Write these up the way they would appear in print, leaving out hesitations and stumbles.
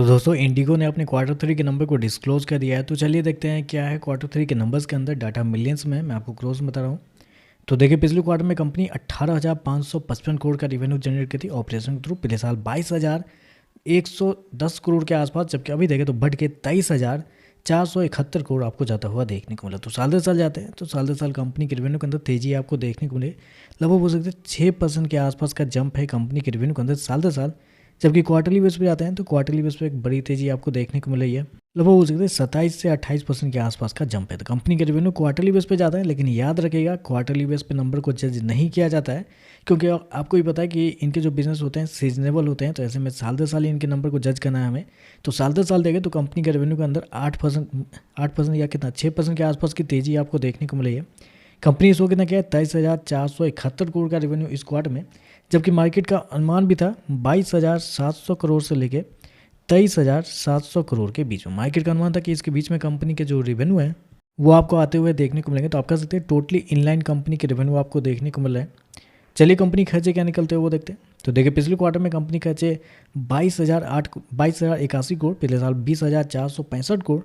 तो दोस्तों इंडिगो ने अपने क्वार्टर थ्री के नंबर को डिस्क्लोज कर दिया है। तो चलिए देखते हैं क्या है क्वार्टर थ्री के नंबर्स के अंदर। डाटा मिलियंस में मैं आपको ग्रोथ बता रहा हूँ। तो देखिए पिछले क्वार्टर में कंपनी 18,555 करोड़ का रिवेन्यू जनरेट की थी ऑपरेशन के थ्रू। पिछले साल 22,110 करोड़ के आसपास, जबकि अभी देखें तो बढ़ के 23,471 करोड़ आपको जाता हुआ देखने को मिला। तो साल दर साल जाते हैं तो साल दर साल कंपनी के रिवेन्यू के अंदर तेजी आपको देखने को मिले। लगभग बोल सकते हैं 6% के आसपास का जंप है कंपनी के रिवेन्यू के अंदर साल दर साल। जबकि क्वार्टरली बेस पे जाते हैं तो क्वार्टरली बेस पे एक बड़ी तेजी आपको देखने को मिल रही है। लगभग हो सकते हैं 27 से 28% के आसपास का जंप है। तो कंपनी के रेवेन्यू क्वार्टरली बेस पे जाता है, लेकिन याद रखिएगा क्वार्टरली बेस पे नंबर को जज नहीं किया जाता है, क्योंकि आपको भी पता है कि इनके जो बिजनेस होते हैं सीजनेबल होते हैं। तो ऐसे में साल दर साल ही इनके नंबर को जज करना है हमें। तो साल दर साल देखें तो कंपनी के रेवेन्यू के अंदर 8% या कितना 6% के आसपास की तेजी आपको देखने को मिली है। कंपनी इसको कितना किया है 23,471 करोड़ का रेवेन्यू इस क्वार्टर में, जबकि मार्केट का अनुमान भी था 22,700 करोड़ से लेके 23,700 करोड़ के बीच में। मार्केट का अनुमान था कि इसके बीच में कंपनी के जो रेवेन्यू है वो आपको आते हुए देखने को मिलेंगे। तो आप कह सकते हैं टोटली इनलाइन कंपनी के रेवेन्यू आपको देखने को मिल रहे हैं। चलिए कंपनी खर्चे क्या निकलते हैं वो देखते हैं। तो देखिए पिछले क्वार्टर में कंपनी खर्चे 22,081 करोड़, पिछले साल 20,465 करोड़,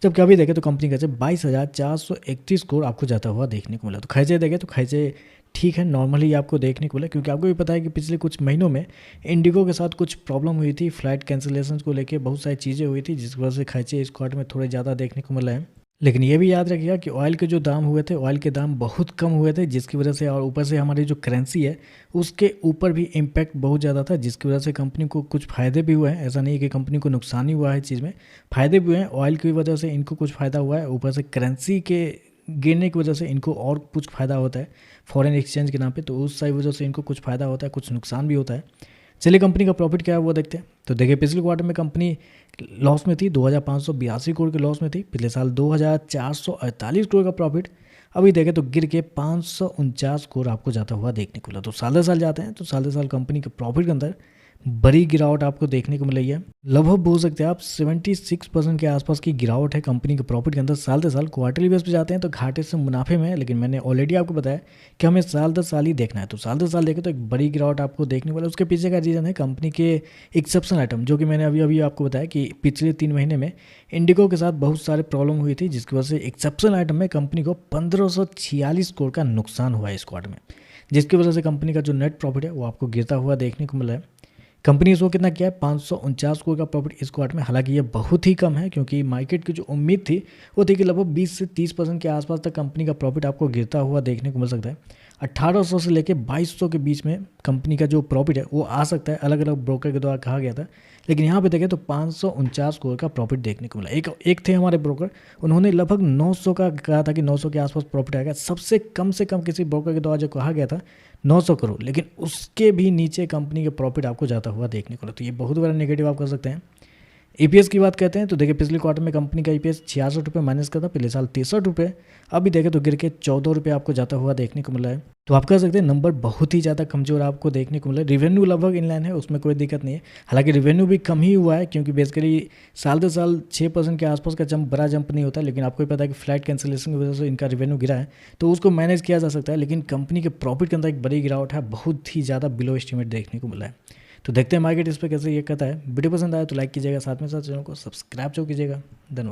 जबकि अभी देखें तो कंपनी खर्चे 22,431 करोड़ आपको जाता हुआ देखने को मिला। तो खर्चे देखें तो खर्चे ठीक है, नॉर्मली आपको देखने को मिला, क्योंकि आपको भी पता है कि पिछले कुछ महीनों में इंडिगो के साथ कुछ प्रॉब्लम हुई थी। फ्लाइट कैंसिलेशन को लेके बहुत सारी चीज़ें हुई थी, जिसकी वजह से खर्चे इस क्वार्टर में थोड़े ज़्यादा देखने को मिला है। लेकिन ये भी याद रखिएगा कि ऑयल के जो दाम हुए थे, ऑयल के दाम बहुत कम हुए थे, जिसकी वजह से और ऊपर से हमारी जो करेंसी है उसके ऊपर भी इम्पैक्ट बहुत ज़्यादा था, जिसकी वजह से कंपनी को कुछ फ़ायदे भी हुए हैं। ऐसा नहीं है कि कंपनी को नुकसान ही हुआ है, चीज़ में फ़ायदे भी हुए हैं। ऑयल की वजह से इनको कुछ फ़ायदा हुआ है, ऊपर से करेंसी के गिरने की वजह से इनको और कुछ फ़ायदा होता है फॉरेन एक्सचेंज के नाम पे। तो उस सारी वजह से इनको कुछ फ़ायदा होता है, कुछ नुकसान भी होता है। चलिए कंपनी का प्रॉफिट क्या है वो देखते हैं। तो देखिए पिछले क्वार्टर में कंपनी लॉस में थी, 2,582 करोड़ के लॉस में थी। पिछले साल 2,448 करोड़ का प्रॉफिट, अभी देखें तो गिर के 549 करोड़ आपको जाता हुआ देखने को मिला। तो साल दर साल जाते हैं तो साल दर साल कंपनी के प्रॉफिट के अंदर बड़ी गिरावट आपको देखने को मिल रही है। लगभग बोल सकते हैं आप 76% के आसपास की गिरावट है कंपनी के प्रॉफिट के अंदर साल दर साल। क्वार्टरली बेस पे जाते हैं तो घाटे से मुनाफे में है, लेकिन मैंने ऑलरेडी आपको बताया कि हमें साल दर साल ही देखना है। तो साल दर साल देखें तो एक बड़ी गिरावट आपको देखने वाला। उसके पीछे का रीज़न है कंपनी के एक्सेप्शनल आइटम, जो कि मैंने अभी अभी आपको बताया कि पिछले 3 महीने में इंडिगो के साथ बहुत सारे प्रॉब्लम हुई थी, जिसकी वजह से एक्सेप्शनल आइटम में कंपनी को 1546 करोड़ का नुकसान हुआ है इस क्वार्टर में, जिसकी वजह से कंपनी का जो नेट प्रॉफिट है वो आपको गिरता हुआ देखने को मिला है। कंपनी इसको कितना किया है 549 करोड़ का प्रॉफिट इस क्वार्टर में। हालांकि ये बहुत ही कम है, क्योंकि मार्केट की जो उम्मीद थी वो थी कि लगभग 20 से 30% के आसपास तक कंपनी का प्रॉफिट आपको गिरता हुआ देखने को मिल सकता है। 1800 से लेकर 2200 के बीच में कंपनी का जो प्रॉफिट है वो आ सकता है, अलग अलग ब्रोकर के द्वारा कहा गया था। लेकिन यहाँ पे देखें तो 549 करोड़ का प्रॉफिट देखने को मिला। एक थे हमारे ब्रोकर, उन्होंने लगभग 900 का कहा था कि 900 के आसपास प्रॉफिट आएगा। सबसे कम से कम किसी ब्रोकर के द्वारा जो कहा गया था 900 करोड़, लेकिन उसके भी नीचे कंपनी के प्रॉफिट आपको जाता हुआ देखने को मिला। तो ये बहुत बड़ा नेगेटिव आप कर सकते हैं। ईपीएस की बात करते हैं तो देखिए पिछले क्वार्टर में कंपनी का ईपीएस 66 रुपये माइनस का था, पिछले साल 63 रुपये, अभी देखें तो गिर के 14 रुपये आपको जाता हुआ देखने को मिला है। तो आप कह सकते हैं नंबर बहुत ही ज़्यादा कमजोर आपको देखने को मिला है। रिवेन्यू लगभग इनलाइन है, उसमें कोई दिक्कत नहीं है। हालांकि रिवेन्यू भी कम ही हुआ है, क्योंकि बेसिकली साल दर साल 6% के आसपास का जंप बड़ा जंप नहीं होता। लेकिन आपको पता है कि फ्लाइट कैंसिलेशन की वजह से इनका रिवेन्यू गिरा है, तो उसको मैनेज किया जा सकता है। लेकिन कंपनी के प्रॉफिट के अंदर एक बड़ी गिरावट है, बहुत ही ज़्यादा बिलो एस्टिमेट देखने को मिला है। तो देखते हैं मार्केट इस पर कैसे ये कहता है। वीडियो पसंद आया तो लाइक कीजिएगा, साथ में साथ चैनल को सब्सक्राइब जो कीजिएगा। धन्यवाद।